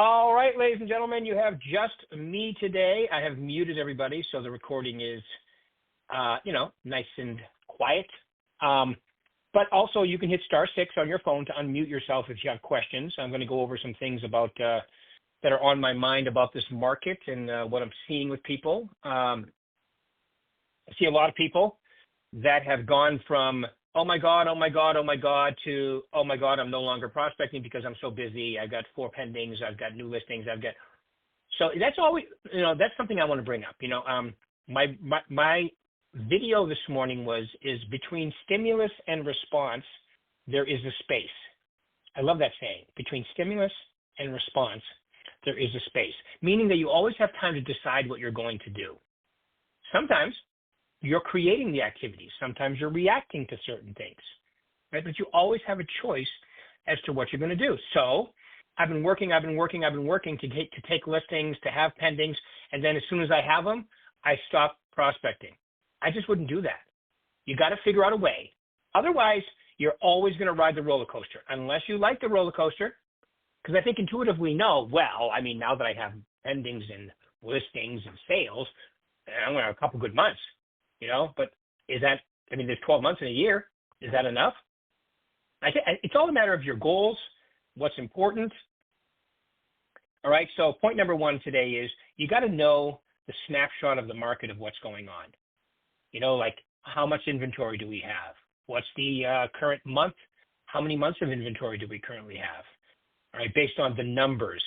All right, ladies and gentlemen, you have just me today. I have muted everybody, so the recording is, nice and quiet. But also, you can hit *6 on your phone to unmute yourself if you have questions. I'm going to go over some things about that are on my mind about this market and what I'm seeing with people. I see a lot of people that have gone from oh my God, oh my God, oh my God, to, oh my God, I'm no longer prospecting because I'm so busy. I've got 4 pendings. I've got new listings. So that's always, that's something I want to bring up. My video this morning is between stimulus and response, there is a space. I love that saying, between stimulus and response, there is a space, meaning that you always have time to decide what you're going to do. Sometimes you're creating the activities. Sometimes you're reacting to certain things, right? But you always have a choice as to what you're going to do. So I've been working to take listings, to have pendings, and then as soon as I have them, I stop prospecting. I just wouldn't do that. You got to figure out a way. Otherwise, you're always going to ride the roller coaster, unless you like the roller coaster, because I think intuitively know, now that I have pendings and listings and sales, I'm going to have a couple good months. But there's 12 months in a year. Is that enough? It's all a matter of your goals, what's important. All right. So point number 1 today is you got to know the snapshot of the market of what's going on. Like how much inventory do we have? What's the current month? How many months of inventory do we currently have? All right. Based on the numbers,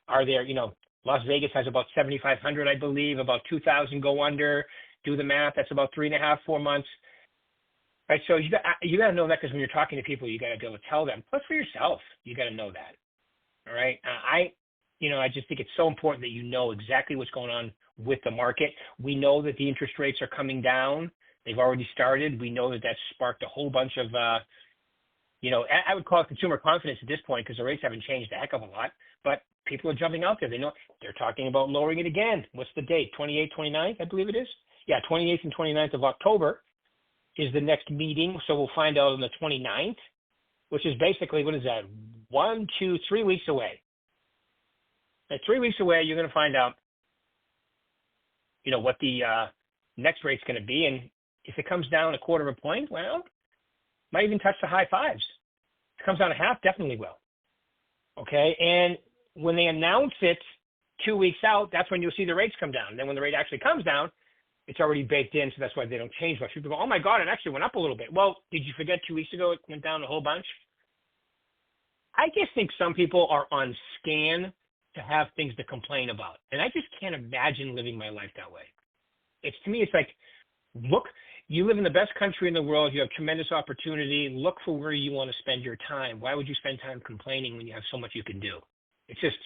are there, Las Vegas has about 7,500, I believe, about 2,000 go under. Do the math. That's about 3.5, 4 months. Right. So you got to know that, because when you're talking to people, you got to be able to tell them. Plus for yourself, you got to know that. All right. I just think it's so important that you know exactly what's going on with the market. We know that the interest rates are coming down. They've already started. We know that that's sparked a whole bunch of, I would call it consumer confidence at this point, because the rates haven't changed a heck of a lot. But people are jumping out there. They know they're talking about lowering it again. What's the date? 28th, 29th, I believe it is. Yeah, 28th and 29th of October is the next meeting. So we'll find out on the 29th, which is basically, what is that? 1, 2, 3 weeks away. At 3 weeks away, you're going to find out, what the next rate's going to be. And if it comes down 1/4 point, well, might even touch the high 5s. If it comes down 1/2, definitely will. Okay. And when they announce it 2 weeks out, that's when you'll see the rates come down. And then when the rate actually comes down, it's already baked in, so that's why they don't change much. People go, oh my God, it actually went up a little bit. Well, did you forget 2 weeks ago it went down a whole bunch? I just think some people are on scan to have things to complain about. And I just can't imagine living my life that way. To me, it's like, look, you live in the best country in the world. You have tremendous opportunity. Look for where you want to spend your time. Why would you spend time complaining when you have so much you can do? It's just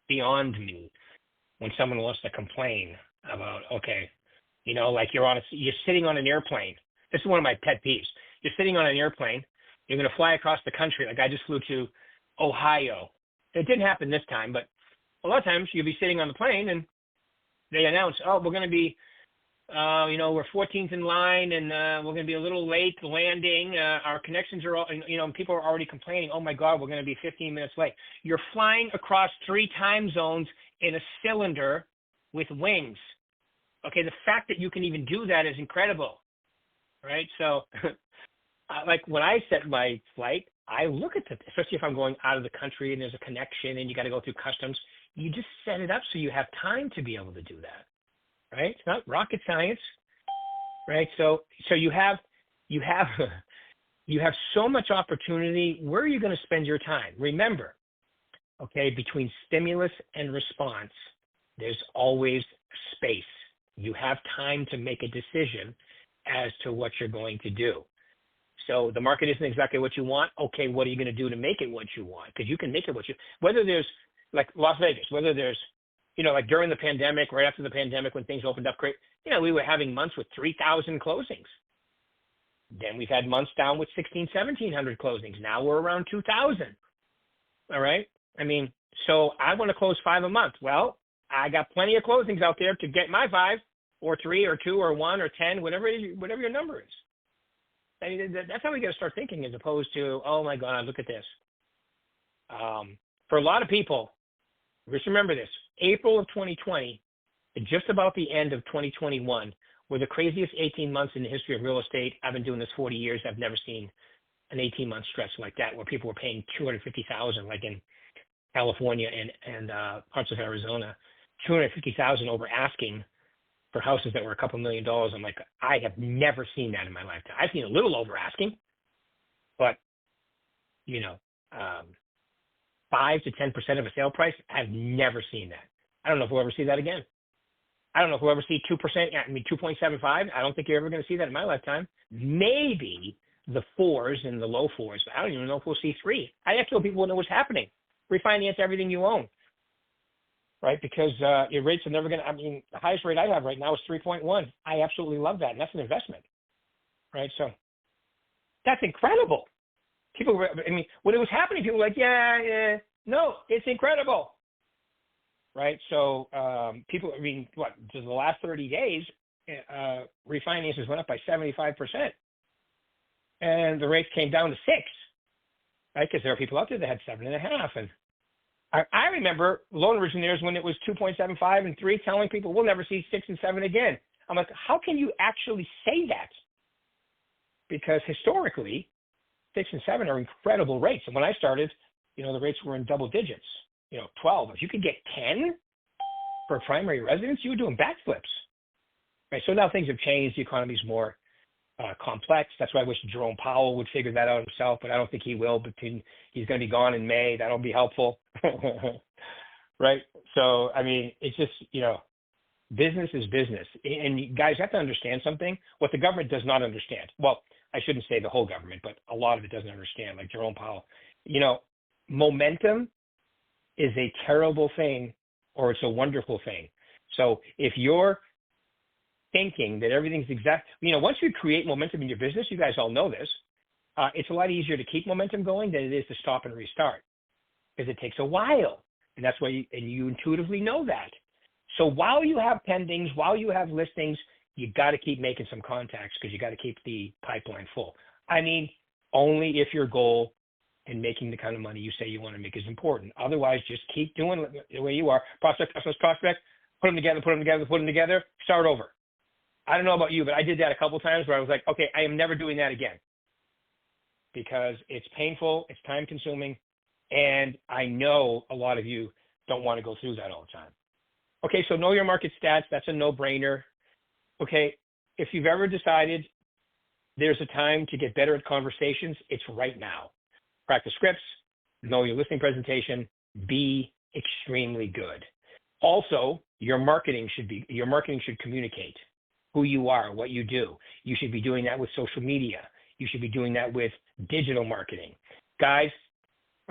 beyond me when someone wants to complain about, okay, like you're sitting on an airplane. This is one of my pet peeves. You're sitting on an airplane. You're going to fly across the country. Like I just flew to Ohio. It didn't happen this time, but a lot of times you'll be sitting on the plane and they announce, oh, we're going to be, we're 14th in line and we're going to be a little late landing. Our connections are all, people are already complaining. Oh my God, we're going to be 15 minutes late. You're flying across 3 time zones in a cylinder with wings. Okay, the fact that you can even do that is incredible, right? So, like when I set my flight, I look at especially if I'm going out of the country and there's a connection and you got to go through customs, you just set it up so you have time to be able to do that, right? It's not rocket science, right? So you have so much opportunity. Where are you going to spend your time? Remember, okay, between stimulus and response, there's always space. You have time to make a decision as to what you're going to do. So the market isn't exactly what you want. Okay, what are you going to do to make it what you want? Because you can make it whether there's like Las Vegas, whether there's, like during the pandemic, right after the pandemic, when things opened up great, we were having months with 3,000 closings. Then we've had months down with 1,700 closings. Now we're around 2,000. All right. So I want to close 5 a month. Well, I got plenty of closings out there to get my 5 or 3 or 2 or 1 or 10, whatever your number is. That's how we got to start thinking, as opposed to, oh my God, look at this. For a lot of people, Just remember this, April of 2020, just about the end of 2021, were the craziest 18 months in the history of real estate. I've been doing this 40 years. I've never seen an 18-month stretch like that where people were paying $250,000, like in California and parts of Arizona, $250,000 over asking for houses that were a couple $1,000,000. I'm like, I have never seen that in my lifetime. I've seen a little over asking, but you know, 5 to 10% of a sale price. I've never seen that. I don't know if we'll ever see that again. I don't know if we'll ever see 2%. I mean, 2.75. I don't think you're ever going to see that in my lifetime. Maybe the 4s and the low 4s, but I don't even know if we'll see 3. I tell people know what's happening. Refinance everything you own, right? Because your rates are never going to. I mean, the highest rate I have right now is 3.1. I absolutely love that, and that's an investment, right? So that's incredible. People were, I mean, when it was happening, people were like, yeah, no, it's incredible, right? So people, I mean, what, just the last 30 days, refinances went up by 75%, and the rates came down to 6, right? Because there are people out there that had 7.5, and I remember loan originators when it was 2.75 and 3 telling people we'll never see 6 and 7 again. I'm like, how can you actually say that? Because historically, 6 and 7 are incredible rates. And when I started, you know, the rates were in double digits, 12. If you could get 10 for a primary residence, you were doing backflips, right? So now things have changed. The economy's more complex. That's why I wish Jerome Powell would figure that out himself, but I don't think he will. But he's going to be gone in May. That'll be helpful, right? So, I mean, it's just, business is business. And you guys have to understand something. What the government does not understand. Well, I shouldn't say the whole government, but a lot of it doesn't understand, like Jerome Powell. Momentum is a terrible thing or it's a wonderful thing. So if you're thinking that everything's once you create momentum in your business, you guys all know this, it's a lot easier to keep momentum going than it is to stop and restart because it takes a while. And that's why you intuitively know that. So while you have pendings, while you have listings, you got to keep making some contacts because you got to keep the pipeline full. I mean, only if your goal in making the kind of money you say you want to make is important. Otherwise, just keep doing it the way you are. Prospect, prospect, put them together, start over. I don't know about you, but I did that a couple times where I was like, okay, I am never doing that again because it's painful, it's time consuming, and I know a lot of you don't want to go through that all the time. Okay, so know your market stats. That's a no-brainer. Okay, if you've ever decided there's a time to get better at conversations, it's right now. Practice scripts, know your listing presentation, be extremely good. Also, your marketing should communicate who you are, what you do. You should be doing that with social media. You should be doing that with digital marketing. Guys,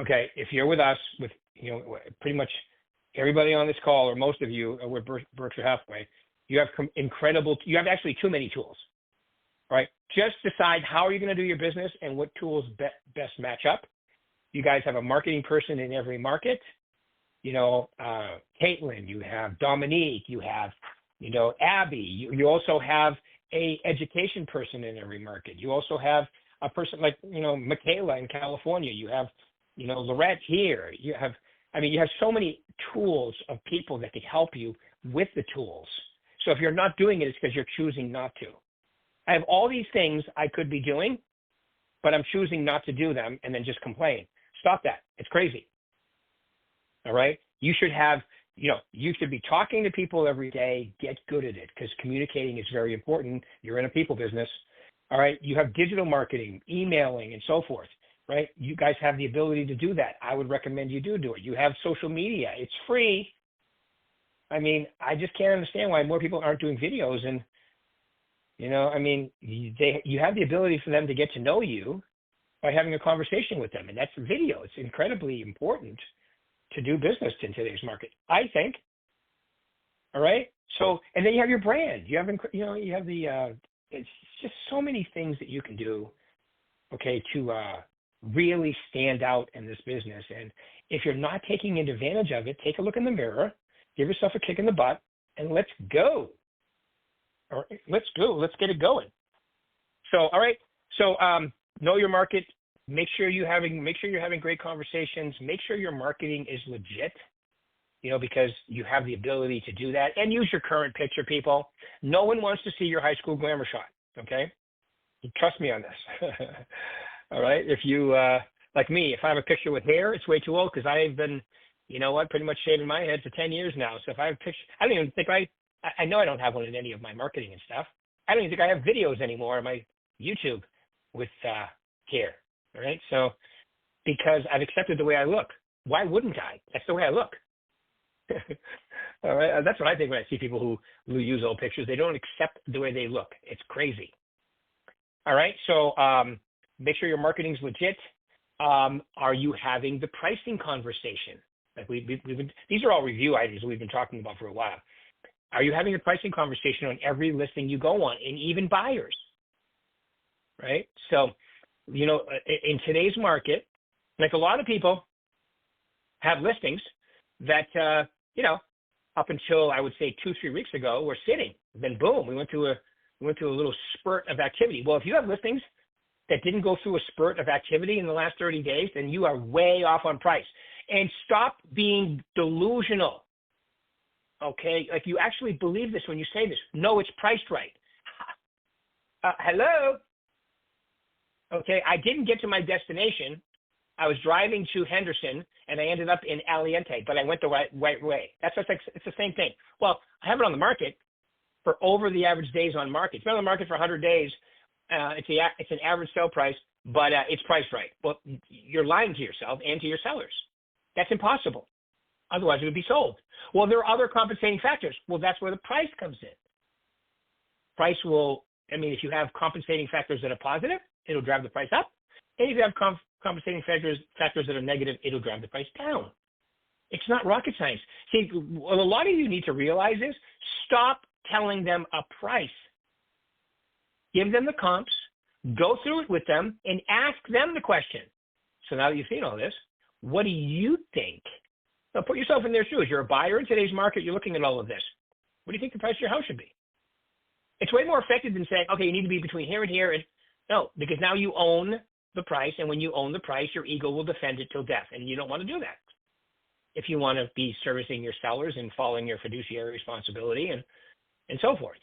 okay, if you're with us, with pretty much everybody on this call, or most of you with Berkshire Hathaway, you have actually too many tools, right? Just decide how are you going to do your business and what tools best match up. You guys have a marketing person in every market. Caitlin, you have Dominique, you have, Abby. You also have a education person in every market. You also have a person like, Michaela in California. You have, Lorette here. You have so many tools of people that can help you with the tools. So if you're not doing it, it's because you're choosing not to. I have all these things I could be doing, but I'm choosing not to do them and then just complain. Stop that. It's crazy. All right? You should have, you should be talking to people every day. Get good at it because communicating is very important. You're in a people business. All right? You have digital marketing, emailing, and so forth. Right? You guys have the ability to do that. I would recommend you do it. You have social media. It's free. I mean, I just can't understand why more people aren't doing videos. And, you have the ability for them to get to know you by having a conversation with them. And that's video. It's incredibly important to do business in today's market, I think. All right. So, and then you have your brand. You have, it's just so many things that you can do, okay, to, really stand out in this business. And if you're not taking advantage of it, take a look in the mirror, give yourself a kick in the butt, and let's go. All right, let's go. Let's get it going. So, all right. So, know your market. Make sure you're having great conversations. Make sure your marketing is legit. because you have the ability to do that. And use your current picture, people. No one wants to see your high school glamour shot, okay? Trust me on this. All right? If you, like me, if I have a picture with hair, it's way too old because I've been, pretty much shaving my head for 10 years now. So if I have a picture, I don't even think I know I don't have one in any of my marketing and stuff. I don't even think I have videos anymore on my YouTube with hair, all right? So because I've accepted the way I look. Why wouldn't I? That's the way I look. All right, that's what I think when I see people who use old pictures. They don't accept the way they look. It's crazy. All right, so make sure your marketing's legit. Are you having the pricing conversation? Like we've been, these are all review items we've been talking about for a while. Are you having a pricing conversation on every listing you go on, and even buyers? Right. So, in today's market, like a lot of people have listings that up until I would say 2-3 weeks ago were sitting. Then boom, we went to a little spurt of activity. Well, if you have listings that didn't go through a spurt of activity in the last 30 days, then you are way off on price. And stop being delusional. Okay, like you actually believe this when you say this. No, it's priced right. Hello. Okay, I didn't get to my destination. I was driving to Henderson, and I ended up in Aliente, but I went the right way. That's just like, it's the same thing. Well, I have it on the market for over the average days on market. It's been on the market for 100 days. It's an average sale price, but it's priced right. Well, you're lying to yourself and to your sellers. That's impossible. Otherwise, it would be sold. Well, there are other compensating factors. Well, that's where the price comes in. Price will, if you have compensating factors that are positive, it'll drive the price up. And if you have compensating factors that are negative, it'll drive the price down. It's not rocket science. See, what a lot of you need to realize is stop telling them a price. Give them the comps, go through it with them, and ask them the question. So now that you've seen all this, what do you think? Now put yourself in their shoes. You're a buyer in today's market. You're looking at all of this. What do you think the price of your house should be? It's way more effective than saying, okay, you need to be between here and here. And no, because now you own the price. And when you own the price, your ego will defend it till death. And you don't want to do that. If you want to be servicing your sellers and following your fiduciary responsibility and so forth.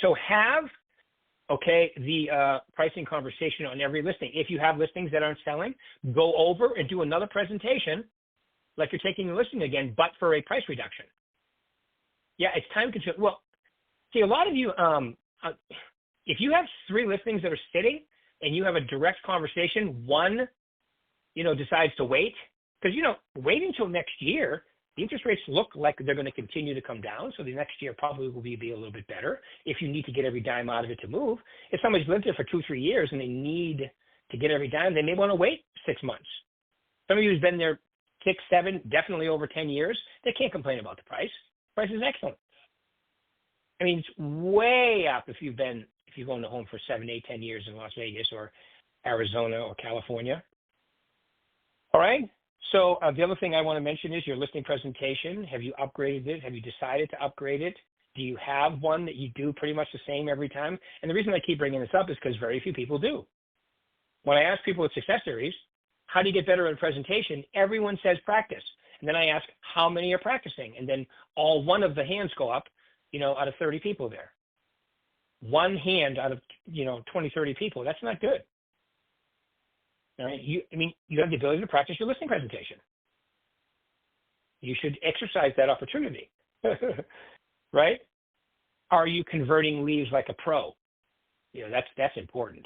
So have, the pricing conversation on every listing. If you have listings that aren't selling, go over and do another presentation like you're taking the listing again, but for a price reduction. Yeah, it's time consuming. Well, see, a lot of you, if you have 3 listings that are sitting and you have a direct conversation, one, decides to wait, because, wait until next year. The interest rates look like they're going to continue to come down, so the next year probably will be a little bit better if you need to get every dime out of it to move. If somebody's lived there for 2-3 years and they need to get every dime, they may want to wait 6 months. Some of you who's been there 6, 7, definitely over 10 years, they can't complain about the price. The price is excellent. It's way up if you've owned a home for 7, 8, 10 years in Las Vegas or Arizona or California. All right. So the other thing I want to mention is your listing presentation. Have you upgraded it? Have you decided to upgrade it? Do you have one that you do pretty much the same every time? And the reason I keep bringing this up is because very few people do. When I ask people with success series, how do you get better at a presentation? Everyone says practice. And then I ask, how many are practicing? And then all one of the hands go up, out of 30 people there. One hand out of, 20, 30 people. That's not good. All right. You have the ability to practice your listing presentation. You should exercise that opportunity, right? Are you converting leads like a pro? That's important.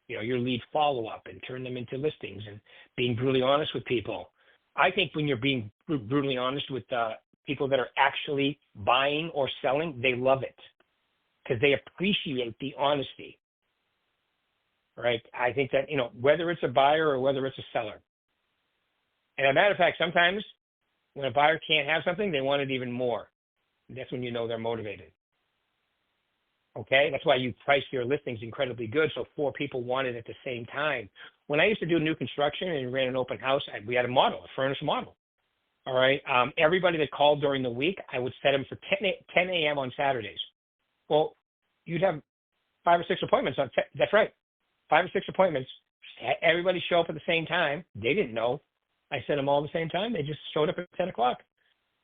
Your lead follow-up and turn them into listings and being brutally honest with people. I think when you're being brutally honest with people that are actually buying or selling, they love it because they appreciate the honesty. Right. I think that, whether it's a buyer or whether it's a seller. And as a matter of fact, sometimes when a buyer can't have something, they want it even more. That's when they're motivated. Okay. That's why you price your listings incredibly good. So 4 people want it at the same time. When I used to do new construction and ran an open house, we had a furnace model. All right. Everybody that called during the week, I would set them for 10 a.m. on Saturdays. Well, you'd have 5 or 6 appointments on. That's right. 5 or 6 appointments. Everybody show up at the same time. They didn't know. I sent them all at the same time. They just showed up at 10 o'clock.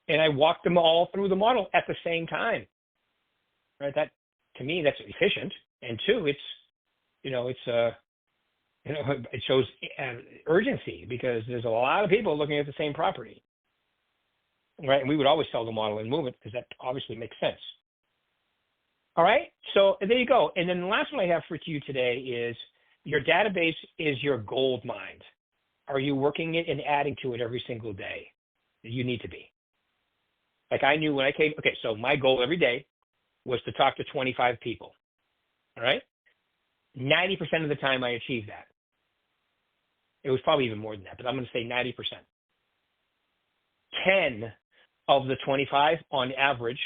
And I walked them all through the model at the same time. Right? That, to me, that's efficient. And two, it shows urgency because there's a lot of people looking at the same property. Right? And we would always sell the model and move it because that obviously makes sense. All right. So there you go. And then the last one I have for you today is your database is your gold mine. Are you working it and adding to it every single day? You need to be. Like I knew when I came, okay, so my goal every day was to talk to 25 people. All right. 90% of the time I achieved that. It was probably even more than that, but I'm going to say 90%. 10 of the 25 on average,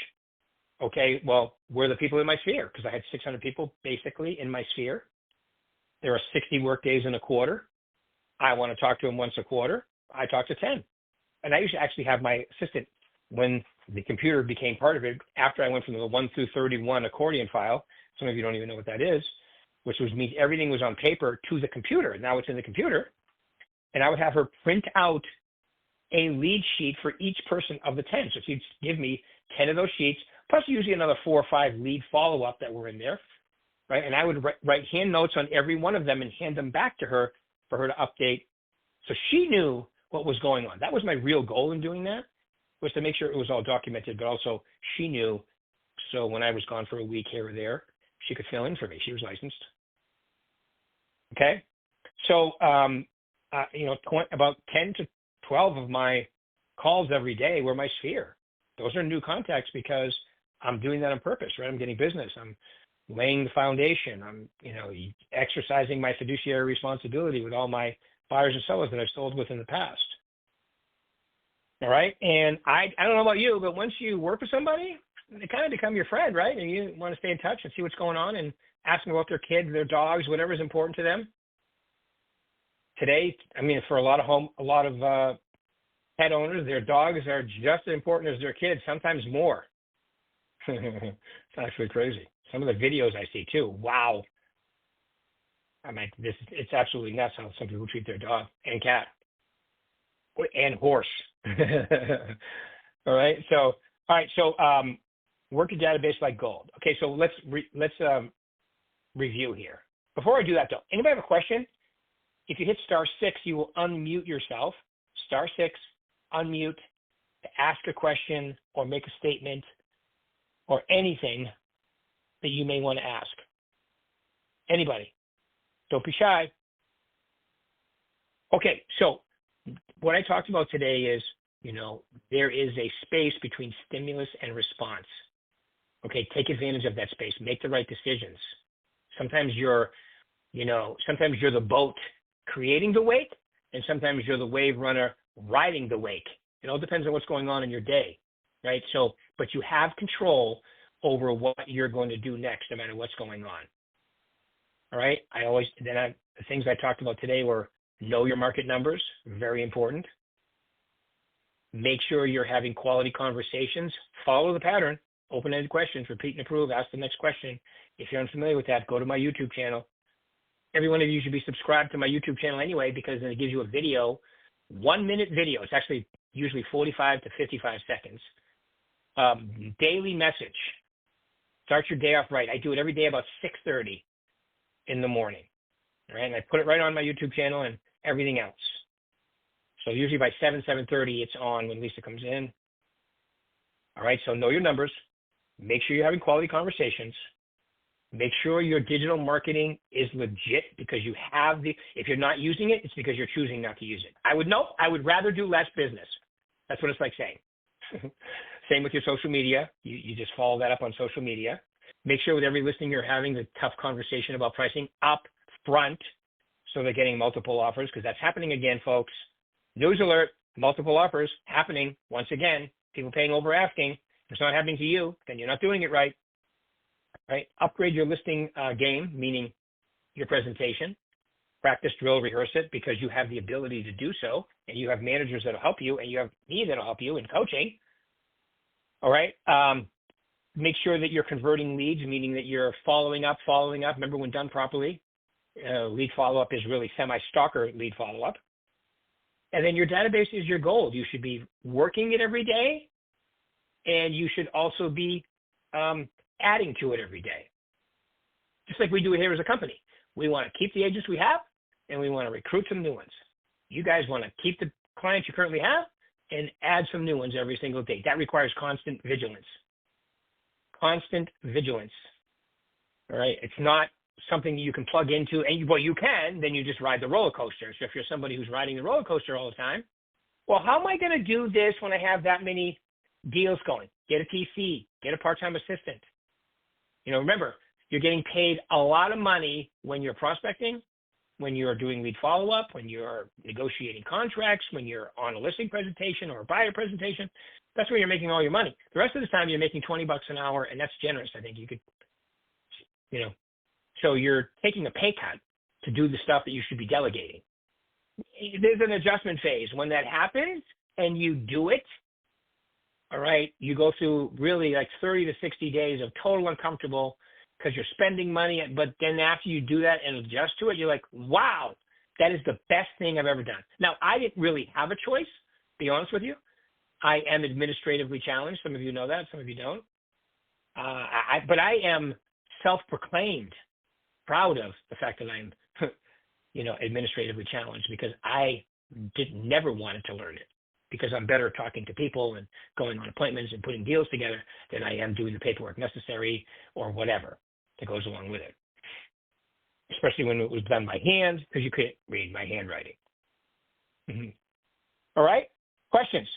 okay, well, were the people in my sphere because I had 600 people basically in my sphere. There are 60 work days in a quarter. I want to talk to them once a quarter. I talk to 10. And I used to actually have my assistant, when the computer became part of it, after I went from the 1 through 31 accordion file, some of you don't even know what that is, which was me, everything was on paper to the computer. Now it's in the computer. And I would have her print out a lead sheet for each person of the 10. So she'd give me 10 of those sheets, plus usually another 4 or 5 lead follow-up that were in there, right? And I would write hand notes on every one of them and hand them back to her for her to update. So she knew what was going on. That was my real goal in doing that, was to make sure it was all documented, but also she knew. So when I was gone for a week here or there, she could fill in for me. She was licensed. Okay. So, about 10 to 12 of my calls every day were my sphere. Those are new contacts because I'm doing that on purpose, right? I'm getting business. I'm laying the foundation. I'm, exercising my fiduciary responsibility with all my buyers and sellers that I've sold with in the past. All right. And I don't know about you, but once you work with somebody, they kind of become your friend, right? And you want to stay in touch and see what's going on and ask them about their kids, their dogs, whatever is important to them. Today, for a lot of pet owners, their dogs are just as important as their kids, sometimes more. It's actually crazy. Some of the videos I see too. Wow. It's absolutely nuts how some people treat their dog and cat and horse. All right. So work your database like gold. Okay. So let's review here. Before I do that though, anybody have a question? If you hit *6, you will unmute yourself. *6, unmute to ask a question or make a statement or anything that you may want to ask. Anybody. Don't be shy. Okay, so what I talked about today is, there is a space between stimulus and response. Okay, take advantage of that space. Make the right decisions. Sometimes you're the boat creating the wake, and sometimes you're the wave runner riding the wake. It all depends on what's going on in your day, right? So, but you have control over what you're going to do next, no matter what's going on. All right. The things I talked about today were know your market numbers, very important. Make sure you're having quality conversations. Follow the pattern. Open-ended questions, repeat and approve, ask the next question. If you're unfamiliar with that, go to my YouTube channel. Every one of you should be subscribed to my YouTube channel anyway, because then it gives you a video, 1-minute video. It's actually usually 45 to 55 seconds. Daily message. Start your day off right. I do it every day about 6:30 in the morning. All right. And I put it right on my YouTube channel and everything else. So usually by 7:30, it's on when Lisa comes in. All right. So know your numbers. Make sure you're having quality conversations. Make sure your digital marketing is legit, because if you're not using it, it's because you're choosing not to use it. I would rather do less business. That's what it's like saying. Same with your social media. You just follow that up on social media. Make sure with every listing you're having the tough conversation about pricing up front, so they're getting multiple offers, because that's happening again, folks. News alert, multiple offers happening once again. People paying over asking. If it's not happening to you, then you're not doing it right. Right? Upgrade your listing game, meaning your presentation. Practice, drill, rehearse it, because you have the ability to do so, and you have managers that'll help you, and you have me that'll help you in coaching. All right. Make sure that you're converting leads, meaning that you're following up. Remember, when done properly, lead follow-up is really semi-stalker lead follow-up. And then your database is your gold. You should be working it every day, and you should also be adding to it every day. Just like we do it here as a company. We want to keep the agents we have, and we want to recruit some new ones. You guys want to keep the clients you currently have and add some new ones every single day. That requires constant vigilance. Constant vigilance. All right? It's not something you can plug into, and well, you can, then you just ride the roller coaster. So if you're somebody who's riding the roller coaster all the time, well, how am I going to do this when I have that many deals going? Get a TC, get a part-time assistant. Remember, you're getting paid a lot of money when you're prospecting, when you're doing lead follow-up, when you're negotiating contracts, when you're on a listing presentation or a buyer presentation. That's where you're making all your money. The rest of the time, you're making $20 an hour, and that's generous. I think you could, so you're taking a pay cut to do the stuff that you should be delegating. There's an adjustment phase. When that happens and you do it, all right, you go through really like 30 to 60 days of total uncomfortable because you're spending money. But then after you do that and adjust to it, you're like, wow, that is the best thing I've ever done. Now, I didn't really have a choice, to be honest with you. I am administratively challenged. Some of you know that. Some of you don't. But I am self-proclaimed proud of the fact that I'm, administratively challenged because I never wanted to learn it because I'm better talking to people and going on appointments and putting deals together than I am doing the paperwork necessary or whatever that goes along with it, especially when it was done by hand because you couldn't read my handwriting. Mm-hmm. All right, questions?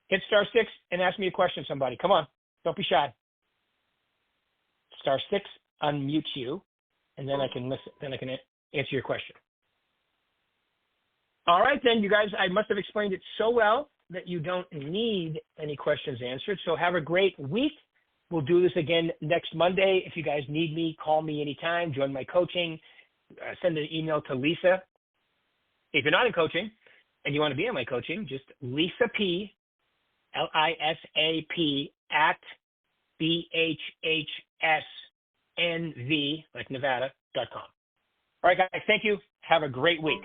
Hit *6 and ask me a question, somebody. Come on, don't be shy. *6 unmute you. And then I can listen. Then I can answer your question. All right, then, you guys. I must have explained it so well that you don't need any questions answered. So have a great week. We'll do this again next Monday. If you guys need me, call me anytime. Join my coaching. Send an email to Lisa. If you're not in coaching and you want to be in my coaching, just Lisa P, LISAP at BHHS NV, like Nevada.com. All right, guys, thank you. Have a great week.